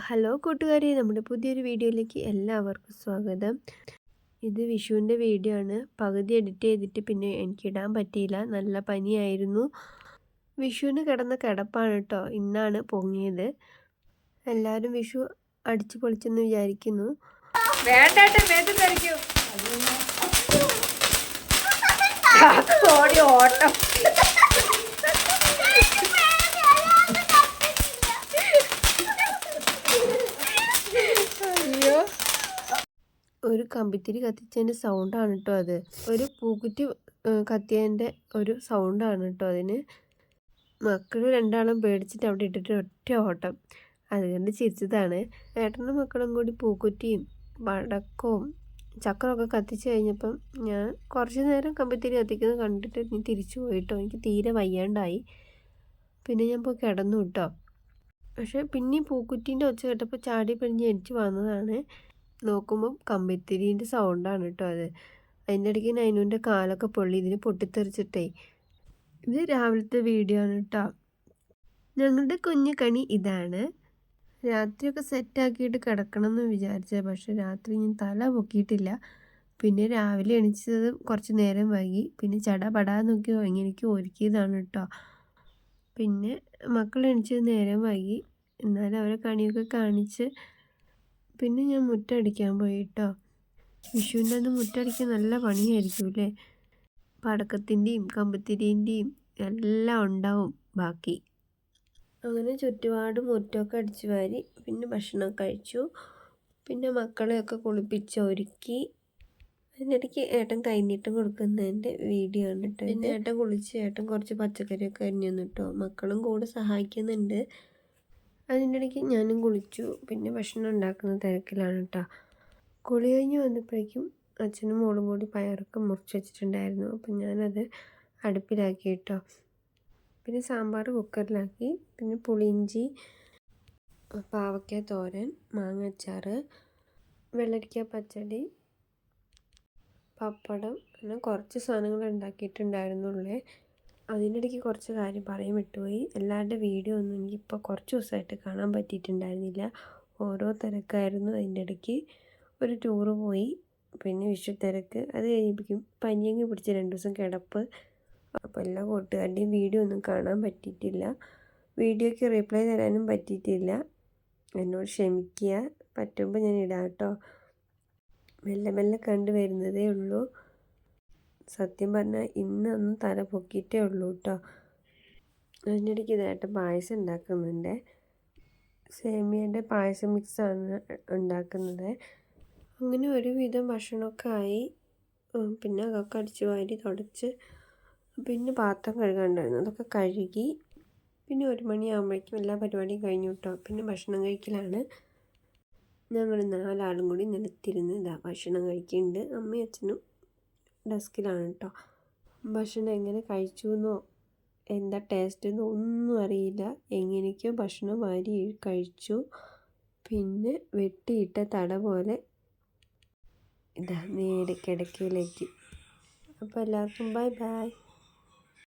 Hello കൂട്ടുകാരെ, നമ്മുടെ പുതിയൊരു വീഡിയോയിലേക്ക് എല്ലാവർക്കും സ്വാഗതം. ഇത് വിഷുവിൻ്റെ വീഡിയോ ആണ്. പകുതി എഡിറ്റ് ചെയ്തിട്ട് പിന്നെ എനിക്കിടാൻ പറ്റിയില്ല, നല്ല പനിയായിരുന്നു. വിഷുവിന് കിടന്ന കിടപ്പാണ് കേട്ടോ, ഇന്നാണ് പൊങ്ങിയത്. എല്ലാവരും വിഷു അടിച്ചു പൊളിച്ചെന്ന് വിചാരിക്കുന്നു. ഓട്ടം ഒരു കമ്പിത്തിരി കത്തിച്ചതിൻ്റെ സൗണ്ടാണ് കേട്ടോ അത്. ഒരു പൂക്കുറ്റി കത്തിയതിൻ്റെ ഒരു സൗണ്ടാണ് കേട്ടോ അതിന്. മക്കൾ രണ്ടാളും പേടിച്ചിട്ട് അവിടെ ഇട്ടിട്ട് ഒറ്റ ഓട്ടം. അതുകൊണ്ട് ചിരിച്ചതാണ്. ഏട്ടനും മക്കളും കൂടി പൂക്കുറ്റിയും പടക്കവും ചക്രമൊക്കെ കത്തിച്ച് കഴിഞ്ഞപ്പം ഞാൻ കുറച്ച് നേരം കമ്പിത്തിരി കത്തിക്കുന്നത് കണ്ടിട്ട് നീ തിരിച്ചു പോയിട്ടോ. എനിക്ക് തീരെ വയ്യാണ്ടായി. പിന്നെ ഞാൻ പോയി കിടന്നു കേട്ടോ. പക്ഷേ പിന്നെ പൂക്കുറ്റീൻ്റെ ഒച്ച കേട്ടപ്പോൾ ചാടി പിടിഞ്ഞ് എണിച്ച് വന്നതാണ്. നോക്കുമ്പം കമ്പിത്തിരീൻ്റെ സൗണ്ടാണ് കേട്ടോ അത്. അതിൻ്റെ ഇടയ്ക്ക് നൈനുവിൻ്റെ കാലൊക്കെ പൊള്ളി, ഇതിന് പൊട്ടിത്തെറിച്ചിട്ടേ. ഇത് രാവിലത്തെ വീഡിയോ ആണ് കേട്ടോ. ഞങ്ങളുടെ കുഞ്ഞു കണി ഇതാണ്. രാത്രിയൊക്കെ സെറ്റാക്കിയിട്ട് കിടക്കണം എന്ന് വിചാരിച്ചത്, പക്ഷെ രാത്രി ഞാൻ തല പൊക്കിയിട്ടില്ല. പിന്നെ രാവിലെ എണീച്ചത് കുറച്ച് നേരം വൈകി. പിന്നെ ചടപടാന്നൊക്കെ എങ്ങനെയൊക്കെ ഒരുക്കിയതാണ് കേട്ടോ. പിന്നെ മക്കൾ എണീച്ചത് നേരം വൈകി. എന്നാലും അവരെ കണിയൊക്കെ കാണിച്ച് പിന്നെ ഞാൻ മുറ്റടിക്കാൻ പോയി കേട്ടോ. വിഷുവിൻ്റെ അന്ന് മുറ്റടിക്കാൻ നല്ല പണിയായിരിക്കും അല്ലേ. പടക്കത്തിൻ്റെയും കമ്പത്തിരീൻ്റെയും എല്ലാം ഉണ്ടാവും ബാക്കി. അങ്ങനെ ചുറ്റുപാട് മുറ്റമൊക്കെ അടിച്ചു വാരി പിന്നെ ഭക്ഷണം കഴിച്ചു. പിന്നെ മക്കളെയൊക്കെ കുളിപ്പിച്ച് ഒരുക്കി. അതിനിടയ്ക്ക് ഏട്ടൻ കൈനീട്ടം കൊടുക്കുന്നതിൻ്റെ വീഡിയോ ആണ് കേട്ടോ. പിന്നെ ഏട്ടൻ കുളിച്ച് ഏട്ടൻ കുറച്ച് പച്ചക്കറിയൊക്കെ അരിഞ്ഞു കേട്ടോ. മക്കളും കൂടെ സഹായിക്കുന്നുണ്ട്. അതിൻ്റെ ഇടയ്ക്ക് ഞാനും കുളിച്ചു. പിന്നെ ഭക്ഷണം ഉണ്ടാക്കുന്ന തിരക്കിലാണ് കേട്ടോ. കുളി കഴിഞ്ഞ് വന്നപ്പോഴേക്കും അച്ഛനും മോളും കൂടി പയറൊക്കെ മുറിച്ച് വെച്ചിട്ടുണ്ടായിരുന്നു. അപ്പം ഞാനത് അടുപ്പിലാക്കി കേട്ടോ. പിന്നെ സാമ്പാർ കുക്കറിലാക്കി. പിന്നെ പുളിയിഞ്ചി, പാവയ്ക്ക തോരൻ, മാങ്ങ അച്ചാർ, വെള്ളരിക്ക പച്ചടി, പപ്പടം, അങ്ങനെ കുറച്ച് സാധനങ്ങൾ ഉണ്ടാക്കിയിട്ടുണ്ടായിരുന്നുള്ളേ. അതിനിടയ്ക്ക് കുറച്ച് കാര്യം പറയാൻ വിട്ടുപോയി. എല്ലാവരുടെ വീഡിയോ ഒന്നും എനിക്കിപ്പോൾ കുറച്ച് ദിവസമായിട്ട് കാണാൻ പറ്റിയിട്ടുണ്ടായിരുന്നില്ല. ഓരോ തിരക്കായിരുന്നു. അതിൻ്റെ ഇടയ്ക്ക് ഒരു ടൂറ് പോയി. പിന്നെ വിഷു തിരക്ക്. അത് കഴിയുമ്പോഴേക്കും പനിയങ്ങ് പിടിച്ച് 2 ദിവസം കിടപ്പ്. അപ്പോൾ എല്ലാ കൂട്ടുകാരുടെയും വീഡിയോ ഒന്നും കാണാൻ പറ്റിയിട്ടില്ല. വീഡിയോയ്ക്ക് റിപ്ലൈ തരാനും പറ്റിയിട്ടില്ല. എന്നോട് ക്ഷമിക്കുക. പറ്റുമ്പോൾ ഞാൻ ഇടാം കേട്ടോ. മെല്ലെ മെല്ലെ കണ്ടു വരുന്നതേ ഉള്ളൂ. സത്യം പറഞ്ഞാൽ ഇന്നൊന്നും തല പൊക്കിയിട്ടേ ഉള്ളൂ കേട്ടോ. അതിനിടയ്ക്ക് ഇതായിട്ട് പായസം ഉണ്ടാക്കുന്നുണ്ട്. സേമിയയുടെ പായസം മിക്സാണ് ഉണ്ടാക്കുന്നത്. അങ്ങനെ ഒരുവിധം ഭക്ഷണമൊക്കെ ആയി. പിന്നെ അതൊക്കെ അടിച്ച് വാരി തുടച്ച് പിന്നെ പാത്രം കഴുകാനുണ്ടായിരുന്നു, അതൊക്കെ കഴുകി. പിന്നെ 1 മണിയാകുമ്പോഴേക്കും എല്ലാ പരിപാടിയും കഴിഞ്ഞു കേട്ടോ. പിന്നെ ഭക്ഷണം കഴിക്കലാണ്. ഞങ്ങൾ 4 ആളും കൂടി നിലത്തിരുന്ന് ഭക്ഷണം കഴിക്കുന്നുണ്ട്. അമ്മയും അച്ഛനും ഡെസ്കിലാണ് കേട്ടോ. ഭക്ഷണം എങ്ങനെ കഴിച്ചു എന്നോ എന്താ ടേസ്റ്റ് എന്നോ ഒന്നും അറിയില്ല. എങ്ങനെയൊക്കെയോ ഭക്ഷണം വാരി കഴിച്ചു. പിന്നെ വെട്ടിയിട്ട തട പോലെ നേരെ കിടക്കയിലേക്ക്. അപ്പോൾ എല്ലാവർക്കും ബൈ ബൈ.